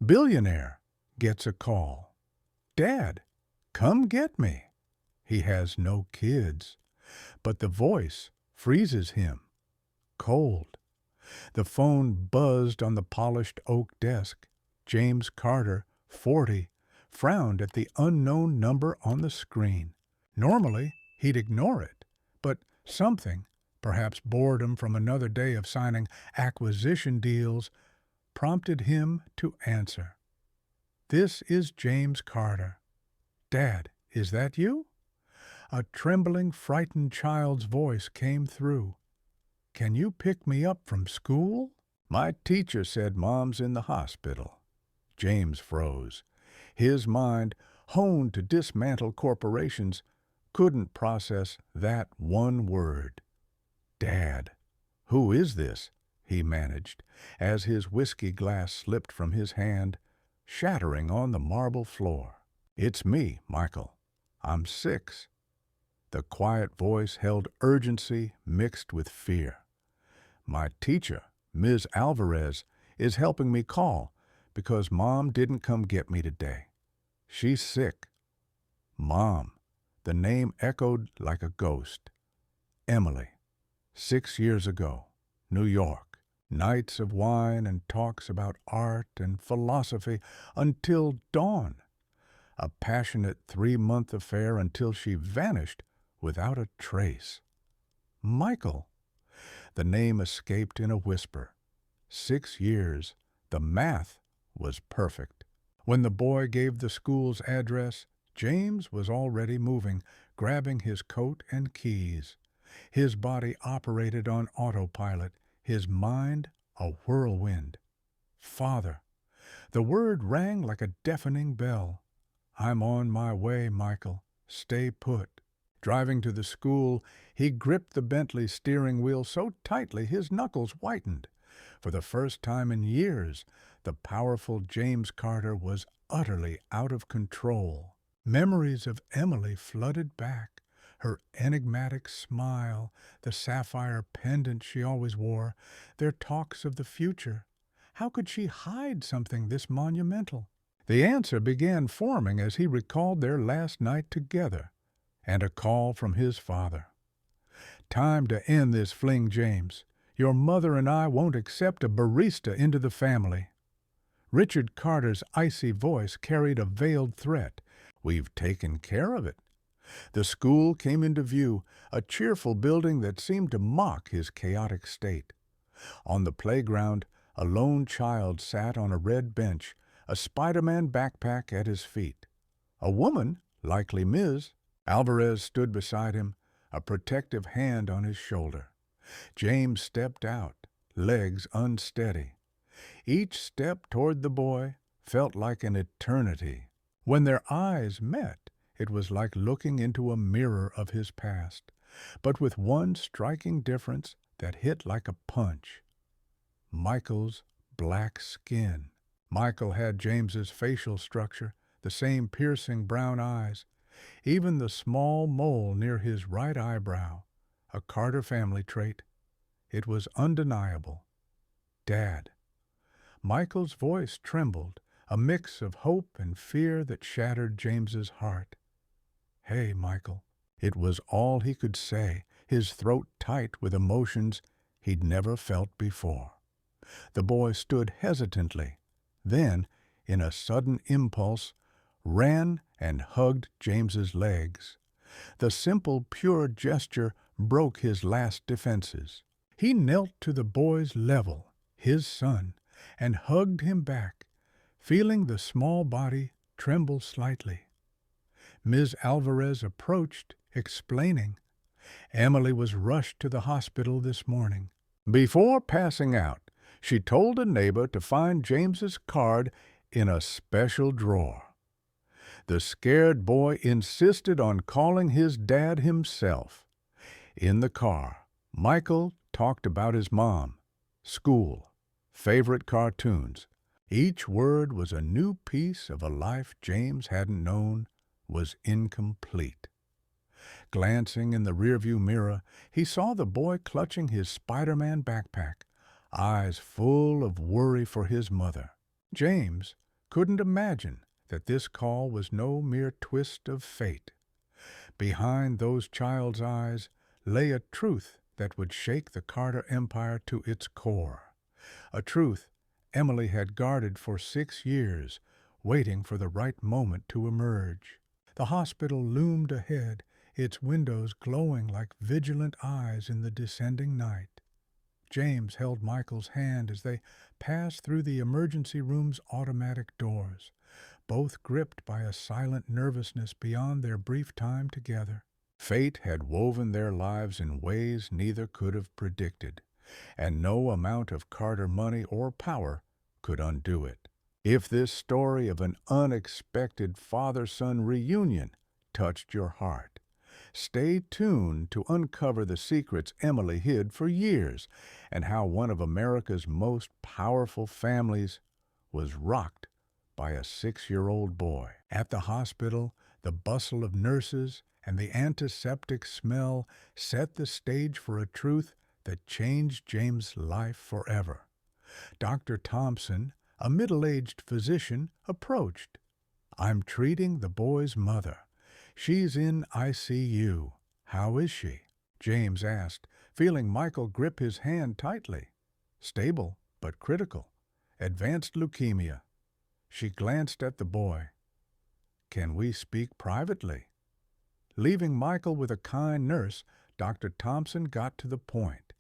billionaire gets a call. Dad, come get me. He has no kids, but the voice freezes him, cold. The phone buzzed on the polished oak desk. James Carter, 40, frowned at the unknown number on the screen. Normally, he'd ignore it, but something, perhaps boredom from another day of signing acquisition deals, prompted him to answer. "This is James Carter." "Dad, is that you?" A trembling, frightened child's voice came through. "Can you pick me up from school?" "My teacher said Mom's in the hospital." James froze. His mind, honed to dismantle corporations, couldn't process that one word. "Dad, who is this?" he managed, as his whiskey glass slipped from his hand, shattering on the marble floor. "It's me, Michael. I'm 6. The quiet voice held urgency mixed with fear. "My teacher, Ms. Alvarez, is helping me call because Mom didn't come get me today. She's sick." Mom. The name echoed like a ghost. Emily. 6 years ago. New York. Nights of wine and talks about art and philosophy until dawn. A passionate 3-month affair until she vanished without a trace. Michael. The name escaped in a whisper. 6 years. The math was perfect. When the boy gave the school's address, James was already moving, grabbing his coat and keys. His body operated on autopilot, his mind a whirlwind. Father. The word rang like a deafening bell. "I'm on my way, Michael. Stay put." Driving to the school, he gripped the Bentley steering wheel so tightly his knuckles whitened. For the first time in years, the powerful James Carter was utterly out of control. Memories of Emily flooded back. Her enigmatic smile, the sapphire pendant she always wore, their talks of the future. How could she hide something this monumental? The answer began forming as he recalled their last night together, and a call from his father. "Time to end this fling, James. Your mother and I won't accept a barista into the family." Richard Carter's icy voice carried a veiled threat. "We've taken care of it." The school came into view, a cheerful building that seemed to mock his chaotic state. On the playground, a lone child sat on a red bench, a Spider-Man backpack at his feet. A woman, likely Ms. Alvarez, stood beside him, a protective hand on his shoulder. James stepped out, legs unsteady. Each step toward the boy felt like an eternity. When their eyes met, it was like looking into a mirror of his past, but with one striking difference that hit like a punch. Michael's black skin. Michael had James's facial structure, the same piercing brown eyes, even the small mole near his right eyebrow, a Carter family trait. It was undeniable. "Dad." Michael's voice trembled, a mix of hope and fear that shattered James's heart. "Hey, Michael." It was all he could say, his throat tight with emotions he'd never felt before. The boy stood hesitantly, then, in a sudden impulse, ran and hugged James's legs. The simple, pure gesture broke his last defenses. He knelt to the boy's level, his son, and hugged him back, feeling the small body tremble slightly. Ms. Alvarez approached, explaining. Emily was rushed to the hospital this morning. Before passing out, she told a neighbor to find James's card in a special drawer. The scared boy insisted on calling his dad himself. In the car, Michael talked about his mom, school, favorite cartoons. Each word was a new piece of a life James hadn't known was incomplete. Glancing in the rearview mirror, he saw the boy clutching his Spider-Man backpack, eyes full of worry for his mother. James, couldn't imagine that this call was no mere twist of fate. Behind those child's eyes lay a truth that would shake the Carter empire to its core. A truth Emily had guarded for 6 years, waiting for the right moment to emerge. The hospital loomed ahead, its windows glowing like vigilant eyes in the descending night. James held Michael's hand as they passed through the emergency room's automatic doors, both gripped by a silent nervousness beyond their brief time together. Fate had woven their lives in ways neither could have predicted, and no amount of Carter money or power could undo it. If this story of an unexpected father-son reunion touched your heart, stay tuned to uncover the secrets Emily hid for years and how one of America's most powerful families was rocked by a 6-year-old boy. At the hospital, the bustle of nurses and the antiseptic smell set the stage for a truth that changed James' life forever. Dr. Thompson, a middle-aged physician, approached. "I'm treating the boy's mother. She's in ICU. How is she?" James asked, feeling Michael grip his hand tightly. "Stable, but critical. Advanced leukemia." She glanced at the boy. "Can we speak privately?" Leaving Michael with a kind nurse, Dr. Thompson got to the point.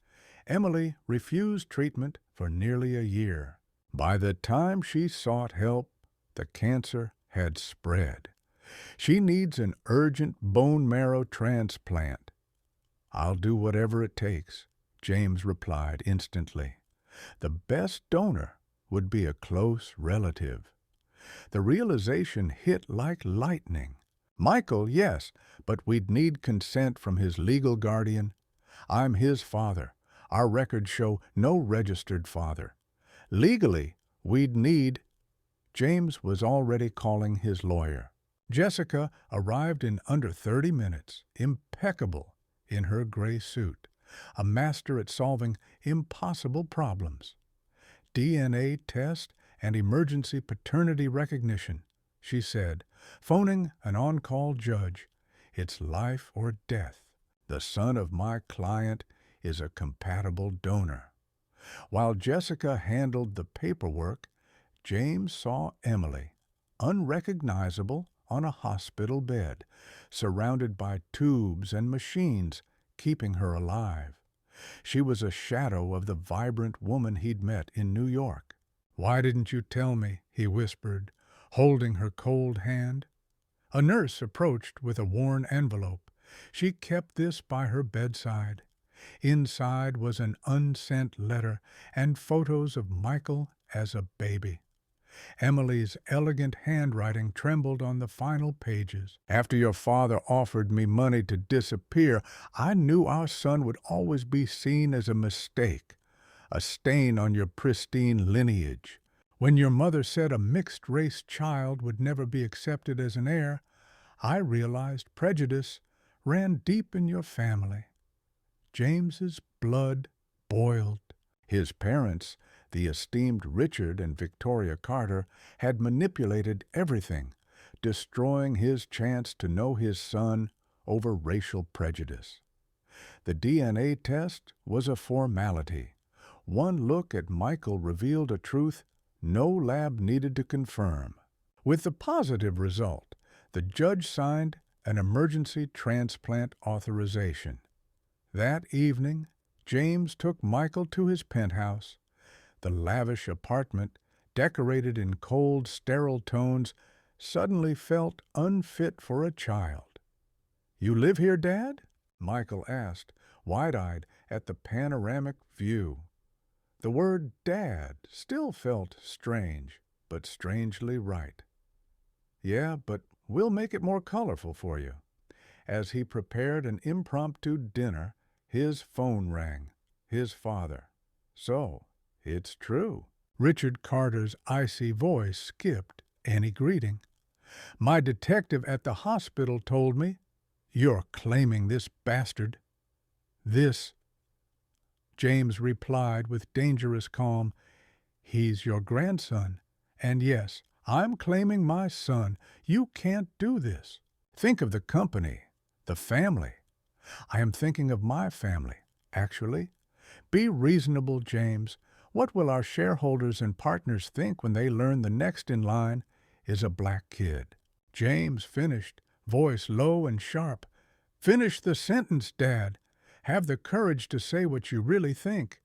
Emily refused treatment for nearly a year. By the time she sought help, the cancer had spread. "She needs an urgent bone marrow transplant." "I'll do whatever it takes," James replied instantly. The best donor would be a close relative. The realization hit like lightning. "Michael, yes, but we'd need consent from his legal guardian. I'm his father. Our records show no registered father. Legally, we'd need—" James was already calling his lawyer. Jessica arrived in under 30 minutes, impeccable in her gray suit, a master at solving impossible problems. "DNA test and emergency paternity recognition," she said, phoning an on-call judge. "It's life or death. The son of my client is a compatible donor." While Jessica handled the paperwork, James saw Emily, unrecognizable on a hospital bed, surrounded by tubes and machines keeping her alive. She was a shadow of the vibrant woman he'd met in New York. "Why didn't you tell me?" he whispered, holding her cold hand. A nurse approached with a worn envelope. She kept this by her bedside. Inside was an unsent letter and photos of Michael as a baby. Emily's elegant handwriting trembled on the final pages. "After your father offered me money to disappear, I knew our son would always be seen as a mistake, a stain on your pristine lineage. When your mother said a mixed-race child would never be accepted as an heir, I realized prejudice ran deep in your family." James's blood boiled. His parents, the esteemed Richard and Victoria Carter, had manipulated everything, destroying his chance to know his son over racial prejudice. The DNA test was a formality. One look at Michael revealed a truth no lab needed to confirm. With the positive result, the judge signed an emergency transplant authorization. That evening, James took Michael to his penthouse. The lavish apartment, decorated in cold, sterile tones, suddenly felt unfit for a child. "You live here, Dad?" Michael asked, wide-eyed at the panoramic view. The word "Dad" still felt strange, but strangely right. "Yeah, but we'll make it more colorful for you." As he prepared an impromptu dinner, his phone rang. His father. "So, it's true." Richard Carter's icy voice skipped any greeting. "My detective at the hospital told me you're claiming this bastard." "This," James replied with dangerous calm, "he's your grandson, and yes, I'm claiming my son. You can't do this. Think of the company, the family. I am thinking of my family, actually. Be reasonable, James. What will our shareholders and partners think when they learn the next in line is a black kid? James finished, voice low and sharp. Finish the sentence, Dad. Have the courage to say what you really think.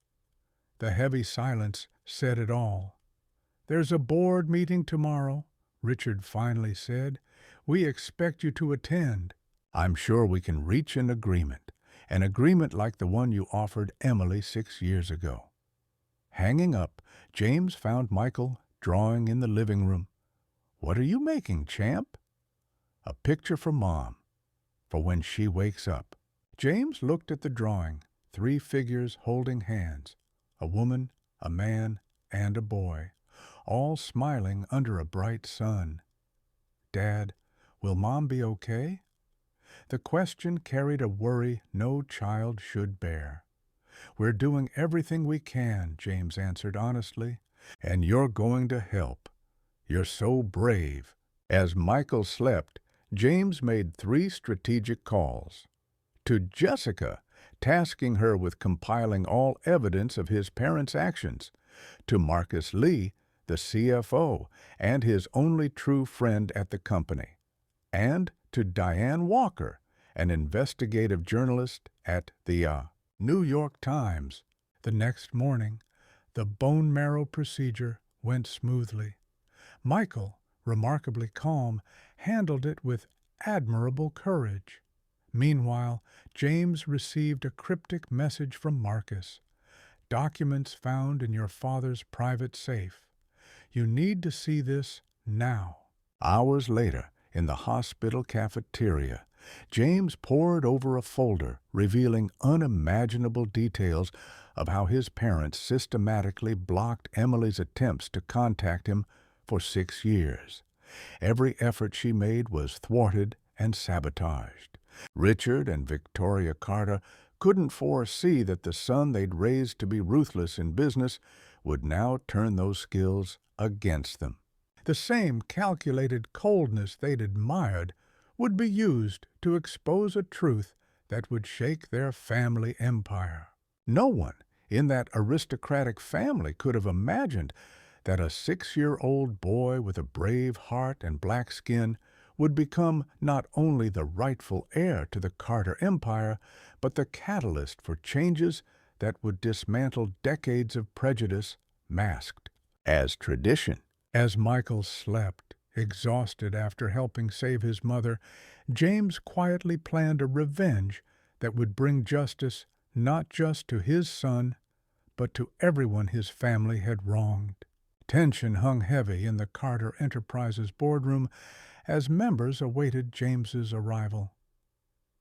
The heavy silence said it all. There's a board meeting tomorrow, Richard finally said. We expect you to attend. I'm sure we can reach an agreement like the one you offered Emily 6 years ago. Hanging up, James found Michael drawing in the living room. What are you making, champ? A picture for Mom, for when she wakes up. James looked at the drawing, 3 figures holding hands, a woman, a man, and a boy, all smiling under a bright sun. Dad, will Mom be okay? The question carried a worry no child should bear. We're doing everything we can, James answered honestly, and you're going to help. You're so brave. As Michael slept, James made 3 strategic calls. To Jessica, tasking her with compiling all evidence of his parents' actions. To Marcus Lee, the CFO, and his only true friend at the company. And to Diane Walker, an investigative journalist at the New York Times. The next morning, the bone marrow procedure went smoothly. Michael, remarkably calm, handled it with admirable courage. Meanwhile, James received a cryptic message from Marcus. Documents found in your father's private safe. You need to see this now. Hours later, in the hospital cafeteria, James pored over a folder revealing unimaginable details of how his parents systematically blocked Emily's attempts to contact him for 6 years. Every effort she made was thwarted and sabotaged. Richard and Victoria Carter couldn't foresee that the son they'd raised to be ruthless in business would now turn those skills against them. The same calculated coldness they'd admired would be used to expose a truth that would shake their family empire. No one in that aristocratic family could have imagined that a 6-year-old boy with a brave heart and black skin would become not only the rightful heir to the Carter empire, but the catalyst for changes that would dismantle decades of prejudice masked as tradition. As Michael slept, exhausted after helping save his mother, James quietly planned a revenge that would bring justice not just to his son, but to everyone his family had wronged. Tension hung heavy in the Carter Enterprises boardroom as members awaited James's arrival.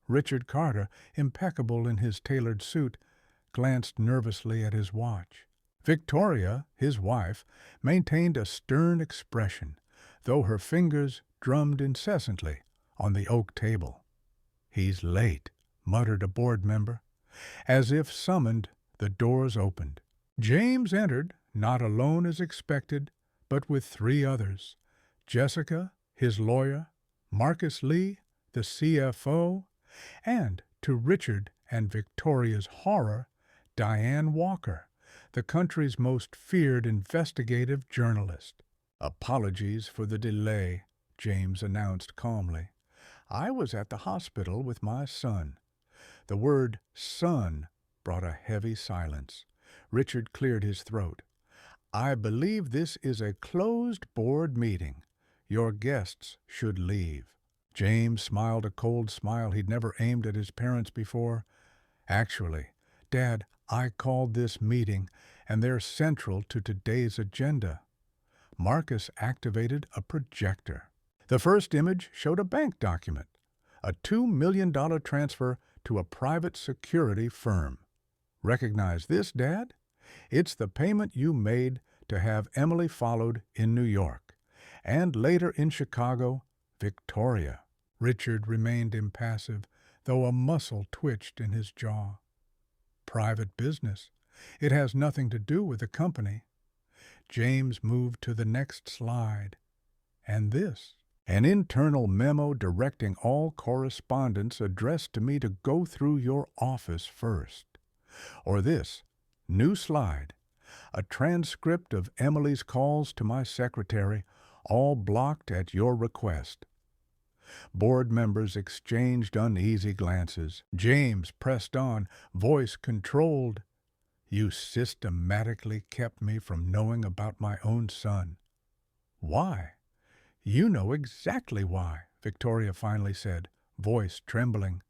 Richard Carter, impeccable in his tailored suit, glanced nervously at his watch. Victoria, his wife, maintained a stern expression, though her fingers drummed incessantly on the oak table. "He's late," muttered a board member. As if summoned, the doors opened. James entered, not alone as expected, but with 3 others: Jessica, his lawyer, Marcus Lee, the CFO, and, to Richard and Victoria's horror, Diane Walker, the country's most feared investigative journalist. "Apologies for the delay," James announced calmly. "I was at the hospital with my son." The word son brought a heavy silence. Richard cleared his throat. "I believe this is a closed board meeting. Your guests should leave." James smiled a cold smile he'd never aimed at his parents before. "Actually, Dad, I called this meeting, and they're central to today's agenda." Marcus activated a projector. The first image showed a bank document, a $2 million transfer to a private security firm. "Recognize this, Dad? It's the payment you made to have Emily followed in New York, and later in Chicago, Victoria." Richard remained impassive, though a muscle twitched in his jaw. "Private business. It has nothing to do with the company." James moved to the next slide. And this, an internal memo directing all correspondence addressed to me to go through your office first. Or this, new slide, a transcript of Emily's calls to my secretary, all blocked at your request. Board members exchanged uneasy glances. James pressed on, voice controlled. You systematically kept me from knowing about my own son. Why? You know exactly why, Victoria finally said, voice trembling.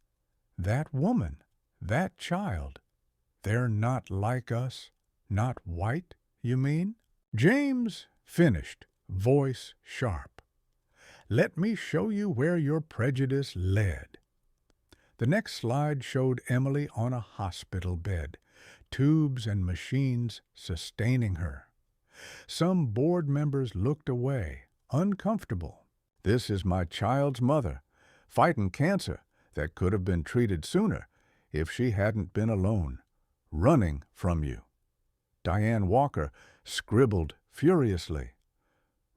That woman, that child, they're not like us, not white, you mean? James finished, voice sharp. Let me show you where your prejudice led. The next slide showed Emily on a hospital bed, tubes and machines sustaining her. Some board members looked away, uncomfortable. This is my child's mother, fighting cancer that could have been treated sooner if she hadn't been alone, running from you. Diane Walker scribbled furiously.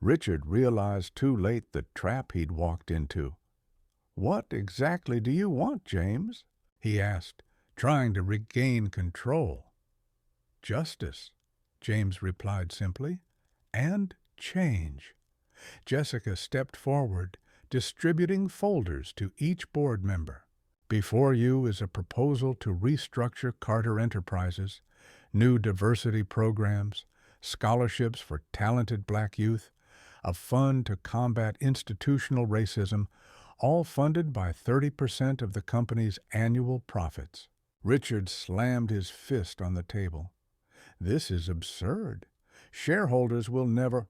Richard realized too late the trap he'd walked into. What exactly do you want, James? He asked, trying to regain control. Justice, James replied simply, and change. Jessica stepped forward, distributing folders to each board member. Before you is a proposal to restructure Carter Enterprises, new diversity programs, scholarships for talented black youth, a fund to combat institutional racism, all funded by 30% of the company's annual profits. Richard slammed his fist on the table. This is absurd. Shareholders will never—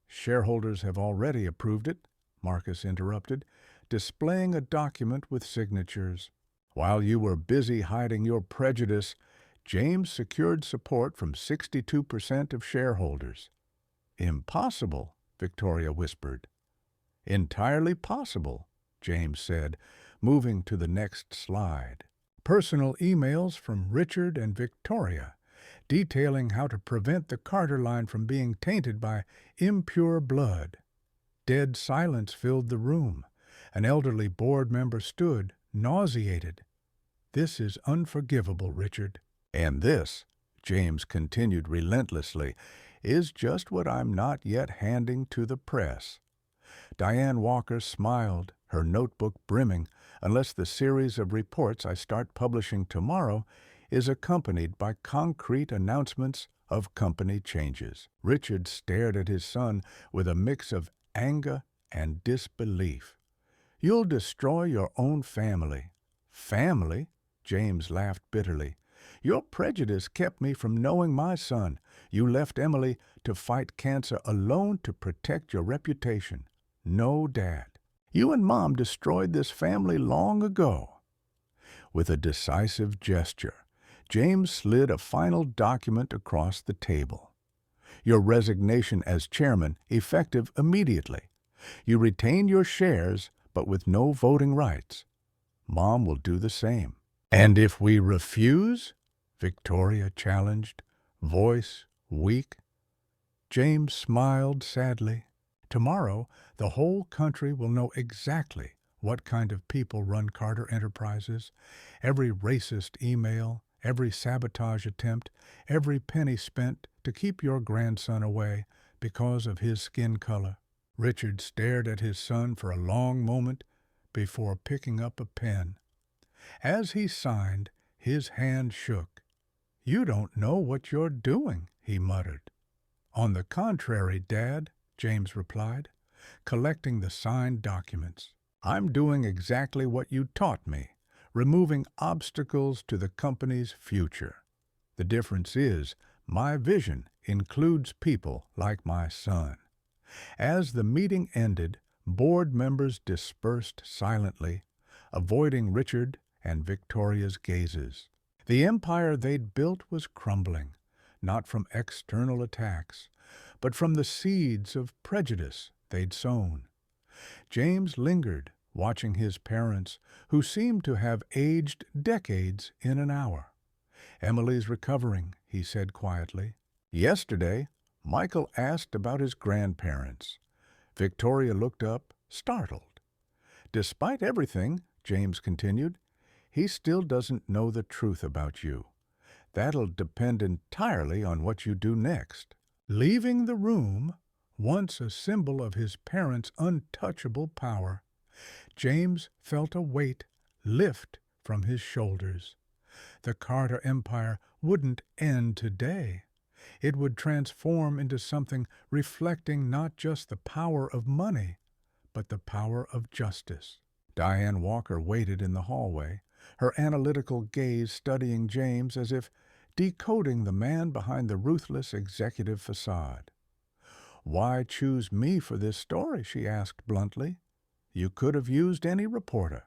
Shareholders have already approved it, Marcus interrupted, displaying a document with signatures. While you were busy hiding your prejudice, James secured support from 62% of shareholders. Impossible, Victoria whispered. Entirely possible, James said, moving to the next slide. Personal emails from Richard and Victoria, detailing how to prevent the Carter line from being tainted by impure blood. Dead silence filled the room. An elderly board member stood, nauseated. This is unforgivable, Richard. And this, James continued relentlessly, is just what I'm not yet handing to the press. Diane Walker smiled, her notebook brimming, unless the series of reports I start publishing tomorrow is accompanied by concrete announcements of company changes. Richard stared at his son with a mix of anger and disbelief. You'll destroy your own family. Family? James laughed bitterly. Your prejudice kept me from knowing my son. You left Emily to fight cancer alone to protect your reputation. No, Dad. You and Mom destroyed this family long ago. With a decisive gesture, James slid a final document across the table. Your resignation as chairman effective immediately. You retain your shares, but with no voting rights. Mom will do the same. And if we refuse? Victoria challenged, voice weak. James smiled sadly. Tomorrow, the whole country will know exactly what kind of people run Carter Enterprises. Every racist email, every sabotage attempt, every penny spent to keep your grandson away because of his skin color. Richard stared at his son for a long moment before picking up a pen. As he signed, his hand shook. You don't know what you're doing, he muttered. On the contrary, Dad, James replied, collecting the signed documents. I'm doing exactly what you taught me, removing obstacles to the company's future. The difference is, my vision includes people like my son. As the meeting ended, board members dispersed silently, avoiding Richard and Victoria's gazes. The empire they'd built was crumbling, not from external attacks, but from the seeds of prejudice they'd sown. James lingered, watching his parents, who seemed to have aged decades in an hour. Emily's recovering, he said quietly. Yesterday, Michael asked about his grandparents. Victoria looked up, startled. Despite everything, James continued, he still doesn't know the truth about you. That'll depend entirely on what you do next. Leaving the room, once a symbol of his parents' untouchable power, James felt a weight lift from his shoulders. The Carter Empire wouldn't end today. It would transform into something reflecting not just the power of money, but the power of justice. Diane Walker waited in the hallway, her analytical gaze studying James as if decoding the man behind the ruthless executive facade. "Why choose me for this story?" she asked bluntly. "You could have used any reporter."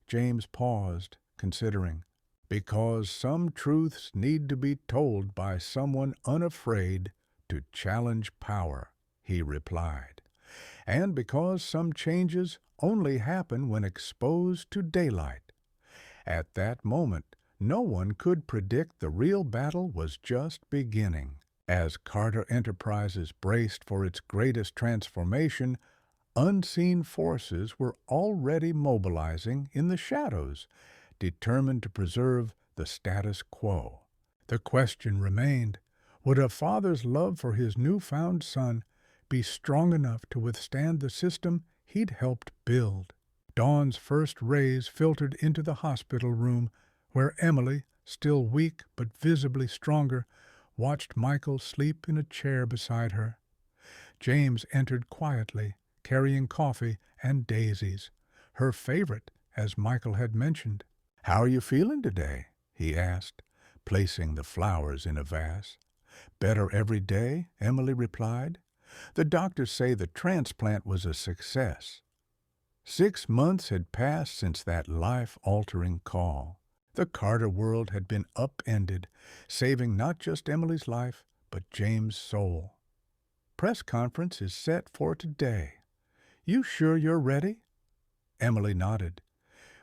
James paused, considering. "Because some truths need to be told by someone unafraid to challenge power," he replied. "And because some changes only happen when exposed to daylight." At that moment, no one could predict the real battle was just beginning. As Carter Enterprises braced for its greatest transformation, unseen forces were already mobilizing in the shadows, determined to preserve the status quo. The question remained, would a father's love for his newfound son be strong enough to withstand the system he'd helped build? Dawn's first rays filtered into the hospital room, where Emily, still weak but visibly stronger, watched Michael sleep in a chair beside her. James entered quietly, carrying coffee and daisies, her favorite, as Michael had mentioned. "How are you feeling today?" he asked, placing the flowers in a vase. "Better every day," Emily replied. "The doctors say the transplant was a success." 6 months had passed since that life-altering call. The Carter world had been upended, saving not just Emily's life, but James' soul. "Press conference is set for today. You sure you're ready?" Emily nodded.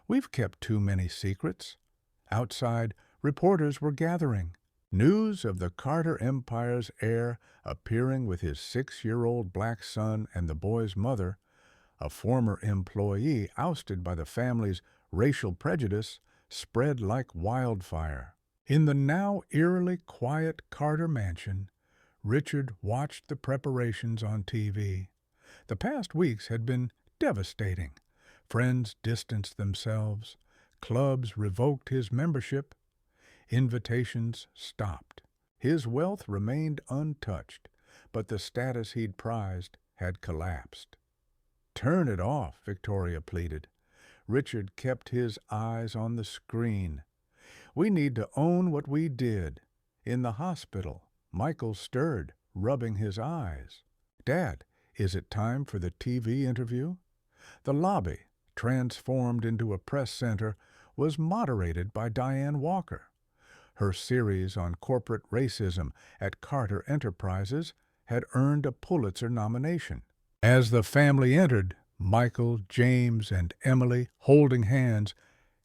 "We've kept too many secrets." Outside, reporters were gathering. News of the Carter Empire's heir appearing with his 6-year-old black son and the boy's mother, a former employee ousted by the family's racial prejudice, spread like wildfire. In the now eerily quiet Carter mansion, Richard watched the preparations on TV. The past weeks had been devastating. Friends distanced themselves. Clubs revoked his membership. Invitations stopped. His wealth remained untouched, but the status he'd prized had collapsed. "Turn it off," Victoria pleaded. Richard kept his eyes on the screen. "We need to own what we did." In the hospital, Michael stirred, rubbing his eyes. "Dad, is it time for the TV interview?" The lobby, transformed into a press center, was moderated by Diane Walker. Her series on corporate racism at Carter Enterprises had earned a Pulitzer nomination. As the family entered, Michael, James, and Emily holding hands,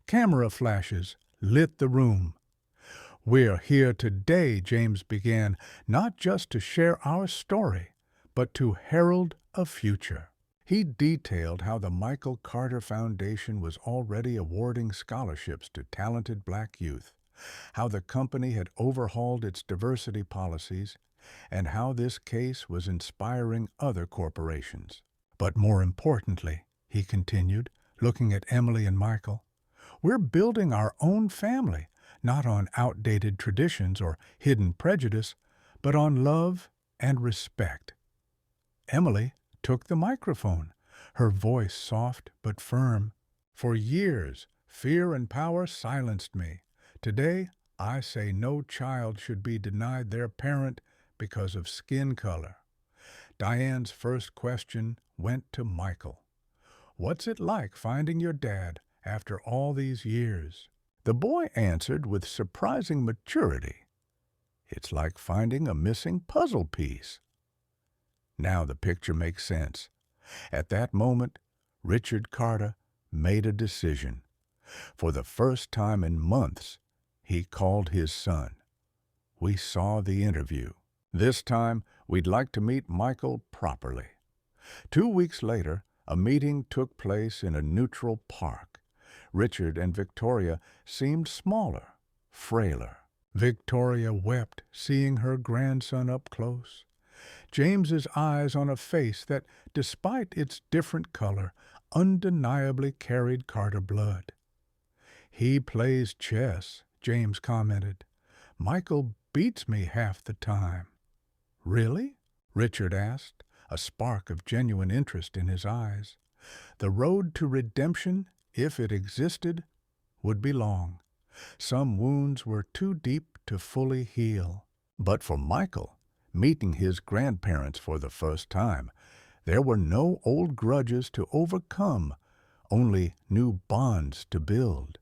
camera flashes lit the room. "We're here today," James began, "not just to share our story, but to herald a future." He detailed how the Michael Carter Foundation was already awarding scholarships to talented black youth, how the company had overhauled its diversity policies, and how this case was inspiring other corporations. "But more importantly," he continued, looking at Emily and Michael, "we're building our own family, not on outdated traditions or hidden prejudice, but on love and respect." Emily took the microphone, her voice soft but firm. "For years, fear and power silenced me. Today, I say no child should be denied their parent because of skin color." Diane's first question went to Michael. "What's it like finding your dad after all these years?" The boy answered with surprising maturity. "It's like finding a missing puzzle piece." Now the picture makes sense. At that moment, Richard Carter made a decision. For the first time in months, he called his son. We saw the interview. This time, we'd like to meet Michael properly. 2 weeks later, a meeting took place in a neutral park. Richard and Victoria seemed smaller, frailer. Victoria wept, seeing her grandson up close. James's eyes on a face that, despite its different color, undeniably carried Carter blood. "He plays chess," James commented. "Michael beats me half the time." "Really?" Richard asked, a spark of genuine interest in his eyes. The road to redemption, if it existed, would be long. Some wounds were too deep to fully heal. But for Michael, meeting his grandparents for the first time, there were no old grudges to overcome, only new bonds to build.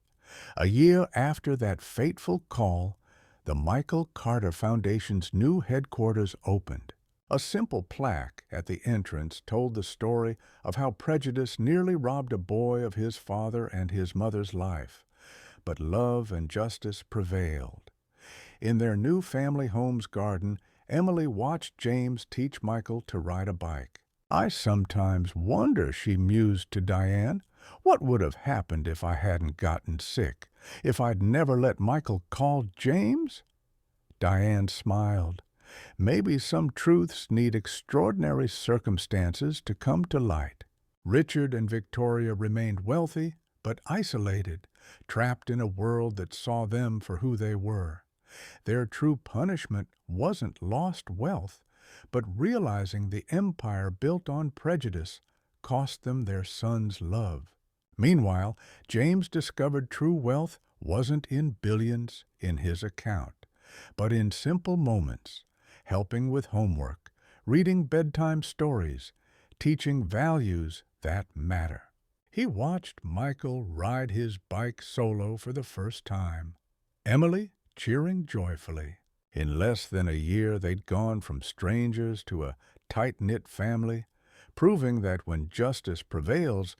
A year after that fateful call, the Michael Carter Foundation's new headquarters opened. A simple plaque at the entrance told the story of how prejudice nearly robbed a boy of his father and his mother's life. But love and justice prevailed. In their new family home's garden, Emily watched James teach Michael to ride a bike. "I sometimes wonder," she mused to Diane, "what would have happened if I hadn't gotten sick, if I'd never let Michael call James?" Diane smiled. Maybe some truths need extraordinary circumstances to come to light. Richard and Victoria remained wealthy, but isolated, trapped in a world that saw them for who they were. Their true punishment wasn't lost wealth, but realizing the empire built on prejudice cost them their son's love. Meanwhile, James discovered true wealth wasn't in billions in his account, but in simple moments, helping with homework, reading bedtime stories, teaching values that matter. He watched Michael ride his bike solo for the first time, Emily cheering joyfully. In less than a year, they'd gone from strangers to a tight-knit family, proving that when justice prevails,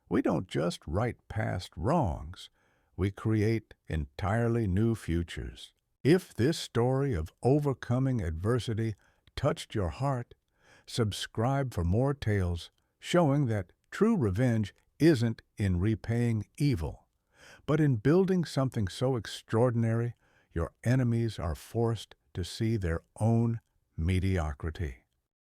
we don't just right past wrongs, we create entirely new futures. If this story of overcoming adversity touched your heart, subscribe for more tales showing that true revenge isn't in repaying evil, but in building something so extraordinary your enemies are forced to see their own mediocrity.